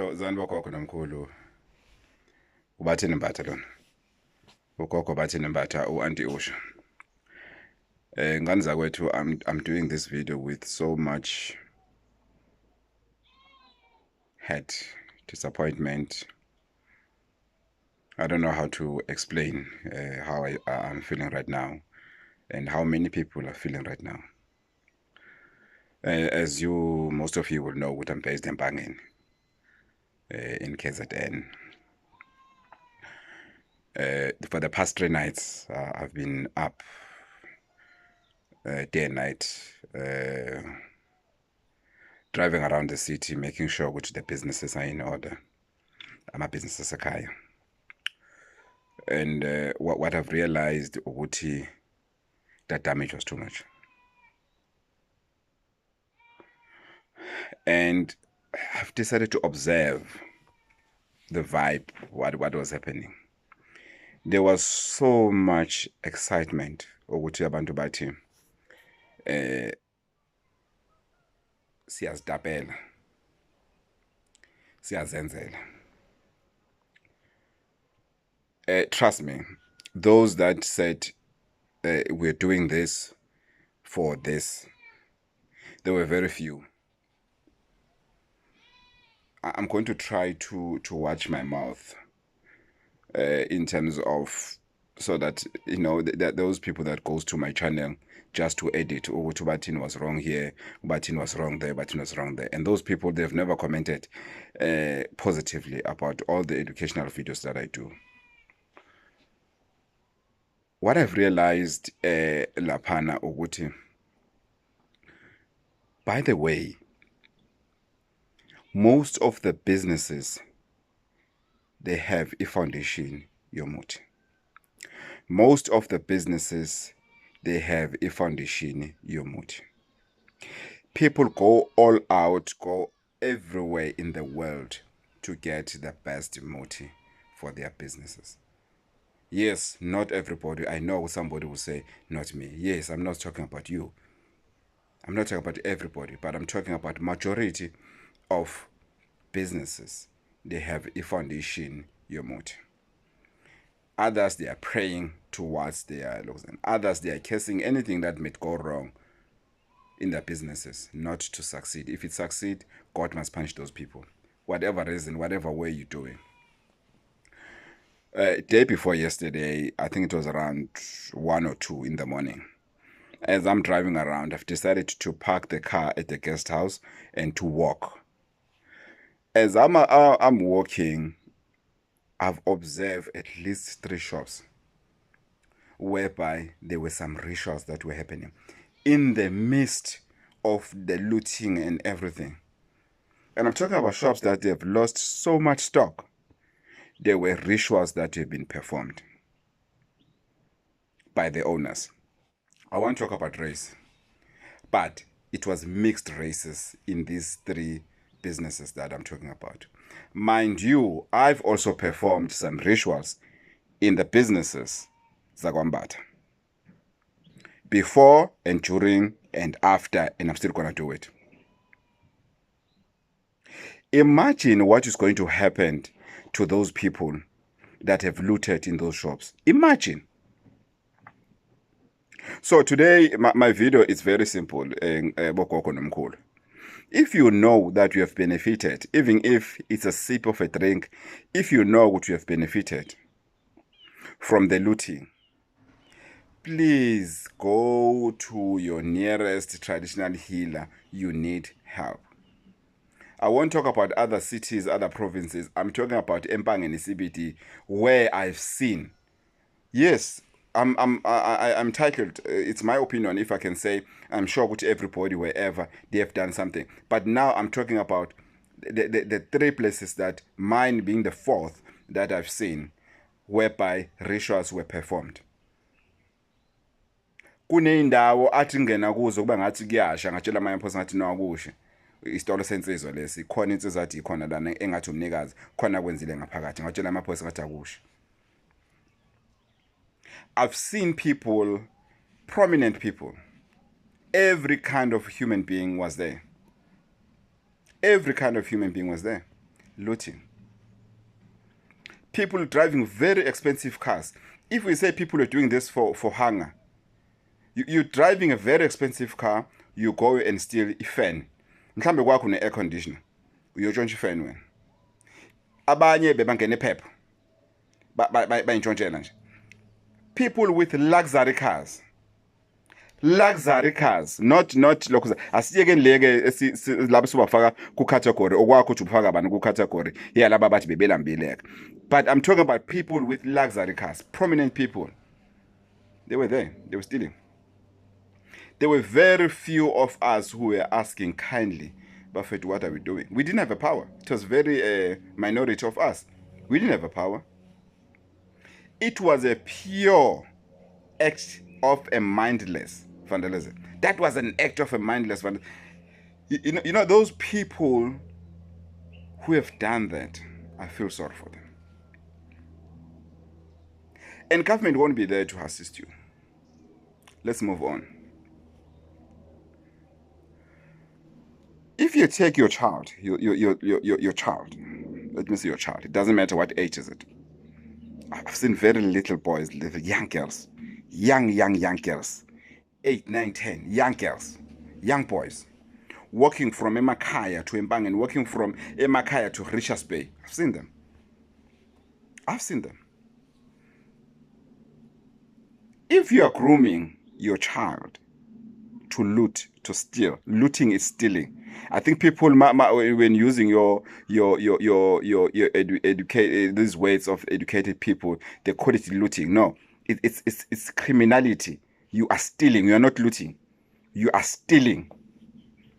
Zani bogogo nomkhulu ubathini Mbatha lona ugogo Bathini Mbatha u-anti Usha. Ngani zakwethu, I'm doing this video with so much hurt, disappointment. I don't know how to explain how I'm feeling right now and how many people are feeling right now. As most of you will know, I'm based in Bangin, in KZN. For the past 3 nights, I've been up day and night, driving around the city, making sure which the businesses are in order. I'm a business akaya. And what I've realized, Muthi, that damage was too much. And I've decided to observe the vibe, what was happening. There was so much excitement, ukuthi abantu bathi siyazidabela, siyazenzela. Trust me, those that said we're doing this for this, there were very few. I'm going to try to watch my mouth in terms of, so that, you know, that those people that goes to my channel just to edit, oh, Bathini was wrong here, Bathini was wrong there, Bathini was wrong there. And those people, they've never commented positively about all the educational videos that I do. What I've realized, lapana ukuthi, by the way, most of the businesses, they have a foundation, Muthi. Most of the businesses, they have a foundation, Muthi. People go all out, go everywhere in the world to get the best Muthi for their businesses. Yes, not everybody. I know somebody will say, not me. Yes, I'm not talking about you. I'm not talking about everybody, but I'm talking about majority of businesses. They have a foundation, Muthi. Others, they are praying towards their looks, and others, they are cursing anything that might go wrong in their businesses, not to succeed. If it succeeds, God must punish those people. Whatever reason, whatever way you're doing. Day before yesterday, I think it was around 1 or 2 in the morning. As I'm driving around, I've decided to park the car at the guest house and to walk. As I'm walking, I've observed at least 3 shops whereby there were some rituals that were happening in the midst of the looting and everything. And I'm talking about shops that have lost so much stock. There were rituals that have been performed by the owners. I won't talk about race, but it was mixed races in these 3 businesses that I'm talking about. Mind you, I've also performed some rituals in the businesses Mbatha. Before and during and after, and I'm still going to do it. Imagine what is going to happen to those people that have looted in those shops. Imagine. So today, my video is very simple. If you know that you have benefited, even if it's a sip of a drink, if you know what you have benefited from the looting, please go to your nearest traditional healer. You need help. I won't talk about other cities, other provinces. I'm talking about Empang and CBD, where I've seen. Yes, I'm titled. It's my opinion. If I can say, I'm sure with everybody wherever they have done something. But now I'm talking about the 3 places, that mine being the 4th that I've seen, whereby rituals were performed. Kuneyindawo athi ngena kuzo kuba ngathi kuyasha, ngatshela amanye amaphosa ngathi no akushe. Isitolo sensizwa lesi, khona insizwa athi ikhona lana engathi umnikazi, khona kwenzile ngaphakathi, ngatshela amaphosa ngathi akushe. I've seen people, prominent people, every kind of human being was there. Every kind of human being was there. looting. People driving very expensive cars. If we say people are doing this for hunger, you're driving a very expensive car, you go and steal a fan. Mhlambe kwakho ne-air conditioner. Uyotshontsha ifan wena. Abanye bebangena ephepha. Bayintshontshela nje. People with luxury cars. Luxury cars, not lokho. Asiyeke leke lapho subafaka ku category okwakho uthi ufaka abantu ku category. Yeah, laba bathi bebelambile. But I'm talking about people with luxury cars, prominent people. They were there. They were stealing. There were very few of us who were asking kindly, Buffett, what are we doing? We didn't have a power. It was very minority of us. We didn't have a power. It was a pure act of a mindless vandalism. That was an act of a mindless vandalism. You know, those people who have done that, I feel sorry for them. And government won't be there to assist you. Let's move on. If you take your child, your child, let me see your child. It doesn't matter what age is it. I've seen very little boys, little young girls, young girls, 8, 9, 10, young girls, young boys, walking from Emakaya to Mbangen, walking from Emakaya to Richards Bay. I've seen them. I've seen them. If you are grooming your child to loot, to steal, looting is stealing. I think people, when using these words of educated people, they call it looting. No, it's criminality. You are stealing. You are not looting. You are stealing.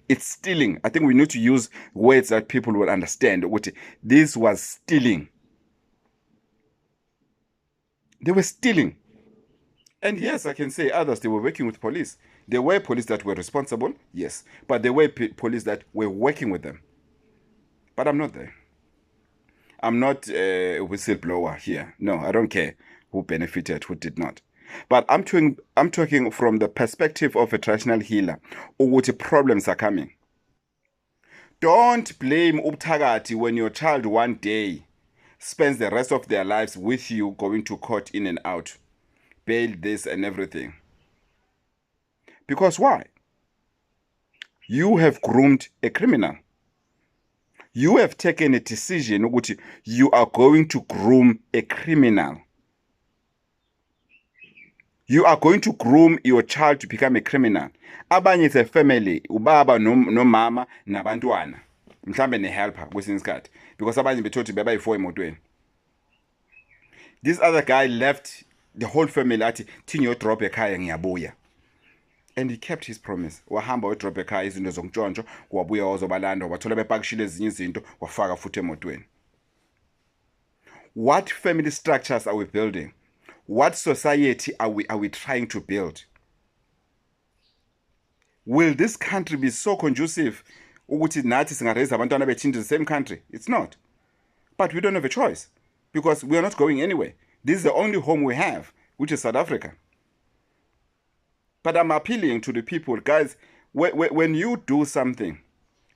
It's stealing. I think we need to use words that people will understand. This was stealing. They were stealing. And yes, I can say others, they were working with police. There were police that were responsible, yes. But there were police that were working with them. But I'm not there. I'm not a whistleblower here. No, I don't care who benefited, who did not. But I'm talking from the perspective of a traditional healer. Ukuthi problems are coming. Don't blame ubthakathi when your child one day spends the rest of their lives with you going to court in and out. Bail this and everything. Because why? You have groomed a criminal. You have taken a decision ukuthi you are going to groom a criminal. You are going to groom your child to become a criminal. Abanye is a family, ubaba no mama nabantwana. Mhlambe ne helper kwesinye isikhathi because abanye bethothi beba yi4 emotweni. This other guy left the whole family athi thinyo drop ekhaya ngiyabuya. And he kept his promise. Wahamba wedrop ekhaya izinto zokuntshontsho, wabuya wazobalanda, wathola bepakishile ezinye izinto, wafaka futhi emotweni. What family structures are we building? What society are we trying to build? Will this country be so conducive ukuthi nathi singaraise abantwana bethu the same country? It's not. But we don't have a choice because we are not going anywhere. This is the only home we have, which is South Africa. But I'm appealing to the people, guys, when you do something,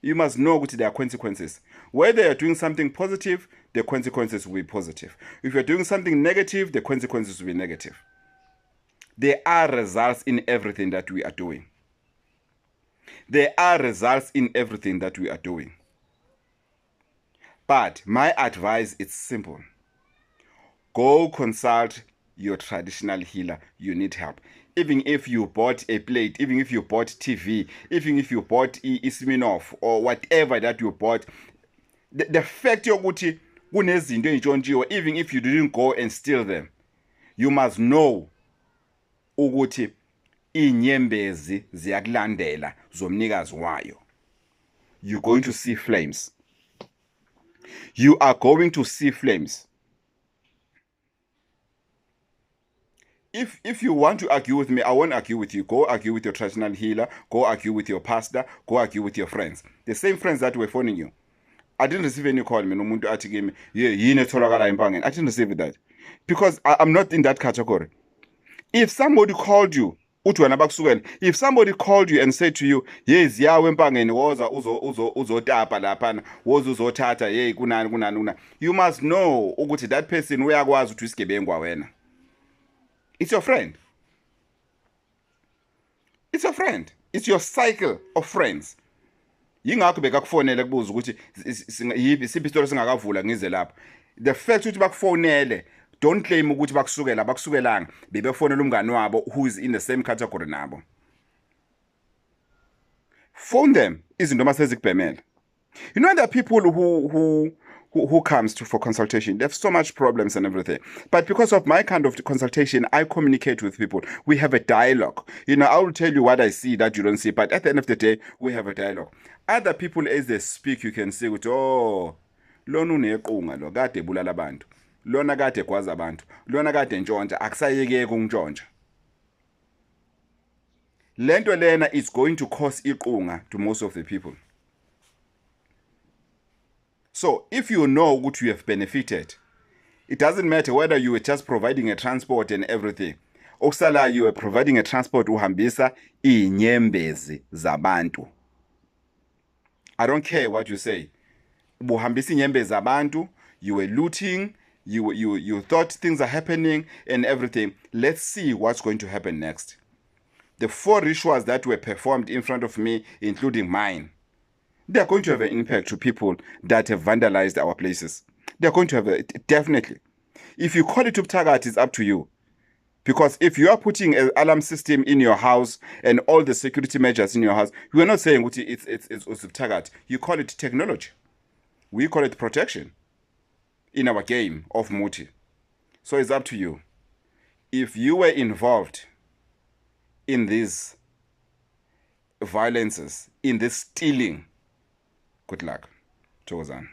you must know what there are consequences. Whether you're doing something positive, the consequences will be positive. If you're doing something negative, the consequences will be negative. There are results in everything that we are doing. There are results in everything that we are doing. But my advice is simple. Go consult your traditional healer. You need help. Even if you bought a plate, even if you bought TV, even if you bought Isminoff or whatever that you bought, the fact yokuthi kunezinto ezintshontshiwe, even if you didn't go and steal them, you must know ukuthi inyembezi ziyakulandela zomnikazi wayo. You're going to see flames. You are going to see flames. If you want to argue with me, I won't argue with you. Go argue with your traditional healer. Go argue with your pastor. Go argue with your friends. The same friends that were phoning you. I didn't receive any call. I didn't receive that. Because I'm not in that category. If somebody called you uthi wena bakusukela. If somebody called you and said to you, yes yawe empangeni woza uzotapa laphana woza uzothatha hey kunani, you must know ukuthi that person uyakwazi ukuthi isigebengwa wena. It's your friend. It's your friend. It's your cycle of friends. Yingakho bekakufonela kubuza ukuthi yiphi story singakavula ngize lapha. The fact ukuthi bakufonele, don't claim ukuthi bakusukelanga bebefonela umngani wabo who is in the same category nabo. Phone them izinto masezikubhemela. You know, there are people who comes for consultation. They have so much problems and everything. But because of my kind of consultation, I communicate with people. We have a dialogue. You know, I will tell you what I see that you don't see. But at the end of the day, we have a dialogue. Other people, as they speak, you can say, oh, lona unequnga lo kade bulala abantu. Lona kade kwaza abantu. Lona kade ntshontsha akusayeke kungntshontsha. Lento lena is going to cause iqunga to most of the people. So if you know what you have benefited, it doesn't matter whether you were just providing a transport and everything. Okusala you were providing a transport uhambisa inyembezi zabantu. I don't care what you say. Buhambisa inyembezi zabantu, you were looting, you thought things are happening and everything. Let's see what's going to happen next. The 4 rituals that were performed in front of me, including mine, they are going to have an impact to people that have vandalized our places. They are going to have definitely. If you call it Uptagat, it's up to you. Because if you are putting an alarm system in your house and all the security measures in your house, we are not saying it's Uptagat. You call it technology. We call it protection in our game of Muthi. So it's up to you. If you were involved in these violences, in this stealing, good luck. Chokozani.